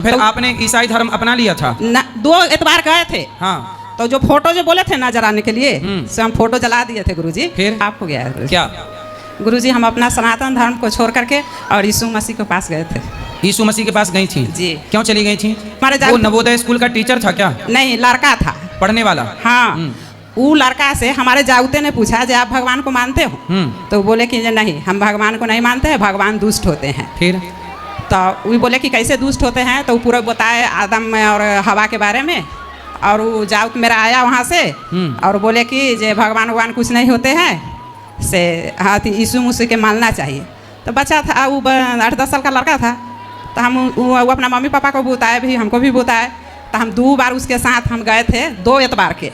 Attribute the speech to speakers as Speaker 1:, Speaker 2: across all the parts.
Speaker 1: फिर आपने ईसाई धर्म अपना लिया था?
Speaker 2: न, 2 एतबार गए थे।
Speaker 1: हाँ।
Speaker 2: तो जो फोटो जो बोले थे ना जलाने के लिए से हम फोटो जला दिए थे गुरुजी।
Speaker 1: फिर
Speaker 2: आप हो गया है
Speaker 1: क्या?
Speaker 2: गुरुजी हम अपना सनातन धर्म को छोड़ करके और यीशु मसीह के पास गए थे।
Speaker 1: यीशु मसीह के पास गई थी?
Speaker 2: जी।
Speaker 1: क्यों चली गई थी?
Speaker 2: हमारे
Speaker 1: वो नवोदय स्कूल का टीचर था क्या?
Speaker 2: नहीं, लड़का था
Speaker 1: पढ़ने वाला।
Speaker 2: हाँ। वो लड़का से हमारे जागते ने पूछा जो आप भगवान को मानते हो? तो बोले कि नहीं, हम भगवान को नहीं मानते हैं, भगवान दुष्ट होते हैं।
Speaker 1: फिर
Speaker 2: तो वो बोले कि कैसे दुष्ट होते हैं, तो वो पूरा बताए आदम और हवा के बारे में। और वो जाऊक मेरा आया वहाँ से और बोले कि जे भगवान कुछ नहीं होते हैं से हाँ यीशु मसीह के मानना चाहिए। तो बच्चा था वो 8-10 साल का लड़का था। तो हम वो अपना मम्मी पापा को बताए भी, हमको भी बताए। तो हम 2 बार उसके साथ हम गए थे 2 एतबार के,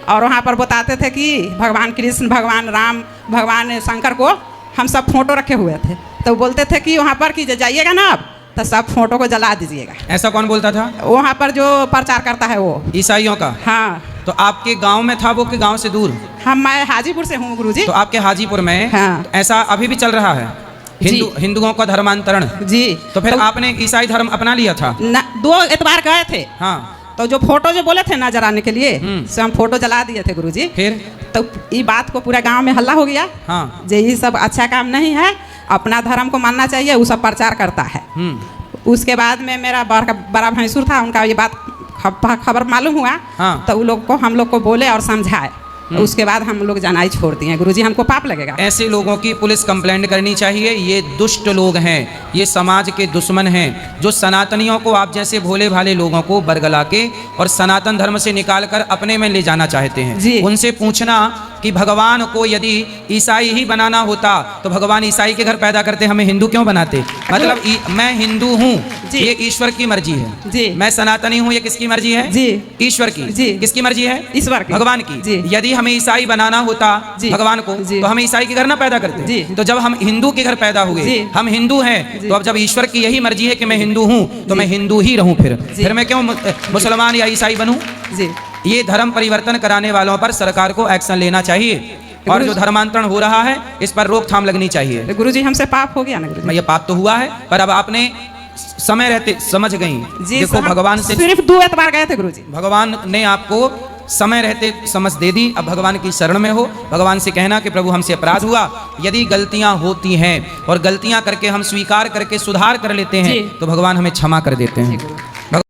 Speaker 2: और वहाँ पर बताते थे कि भगवान कृष्ण, भगवान राम, भगवान शंकर को हम सब फोटो रखे हुए थे। तो बोलते थे कि वहाँ पर कि जाइएगा ना आप तो सब फोटो को जला दीजिएगा।
Speaker 1: ऐसा कौन बोलता था?
Speaker 2: वहाँ पर जो प्रचार करता है वो
Speaker 1: ईसाइयों का।
Speaker 2: हाँ।
Speaker 1: तो आपके गांव में था वो कि गांव से दूर?
Speaker 2: मैं हाजीपुर से हूँ गुरुजी।
Speaker 1: तो आपके हाजीपुर में
Speaker 2: हाँ।
Speaker 1: ऐसा अभी भी चल रहा है हिंदुओं का धर्मांतरण?
Speaker 2: जी।
Speaker 1: तो फिर आपने ईसाई धर्म अपना लिया था?
Speaker 2: 2 एतबार गए थे।
Speaker 1: हाँ।
Speaker 2: तो जो फोटो जो बोले थे ना जलाने के लिए से हम फोटो जला दिए थे गुरुजी।
Speaker 1: फिर
Speaker 2: तो ये बात को पूरा गांव में हल्ला हो गया।
Speaker 1: हाँ।
Speaker 2: जे ये सब अच्छा काम नहीं है, अपना धर्म को मानना चाहिए, वो सब प्रचार करता है। उसके बाद में मेरा बड़ा भैंसुर था, उनका ये बात खबर मालूम हुआ। हाँ। तो हम लोग को बोले और समझाए। उसके बाद हम लोग जाना ही छोड़ दिए। गुरुजी हमको पाप लगेगा।
Speaker 1: ऐसे लोगों की पुलिस कंप्लेंट करनी चाहिए। ये दुष्ट लोग हैं, ये समाज के दुश्मन हैं, जो सनातनियों को, आप जैसे भोले भाले लोगों को बरगला के और सनातन धर्म से निकाल कर अपने में ले जाना चाहते हैं। उनसे पूछना कि भगवान को यदि ईसाई ही बनाना होता तो भगवान ईसाई के घर पैदा करते, हमें हिंदू क्यों बनाते? मतलब मैं हिंदू हूँ, ये ईश्वर की मर्जी है जी। मैं सनातनी हूँ, ये किसकी मर्जी है? जी। ईश्वर की जी। किसकी मर्जी है? ईश्वर की, भगवान की जी। यदि हमें ईसाई बनाना होता भगवान को तो हम ईसाई के घर ना पैदा करते जी। तो जब हम हिंदू के घर पैदा हुए, हम हिंदू हैं, तो अब जब ईश्वर की यही मर्जी है कि मैं हिंदू हूँ तो मैं हिंदू ही रहूँ। फिर मैं क्यों मुसलमान या ईसाई बनूं? जी। ये धर्म परिवर्तन कराने वालों पर सरकार को एक्शन लेना चाहिए, और जो धर्मांतरण हो रहा है इस पर रोकथाम लगनी चाहिए।
Speaker 2: गुरुजी हमसे पाप हो गया ना गुरुजी?
Speaker 1: ये पाप तो हुआ है, पर अब आपने समय रहते समझ गई। देखो भगवान से
Speaker 2: सिर्फ 2 एतबार गए थे गुरुजी।
Speaker 1: भगवान ने आपको समय रहते समझ दे दी। अब भगवान की शरण में हो, भगवान से कहना कि प्रभु हमसे अपराध हुआ। यदि गलतियां होती हैं और गलतियां करके हम स्वीकार करके सुधार कर लेते हैं तो भगवान हमें क्षमा कर देते हैं।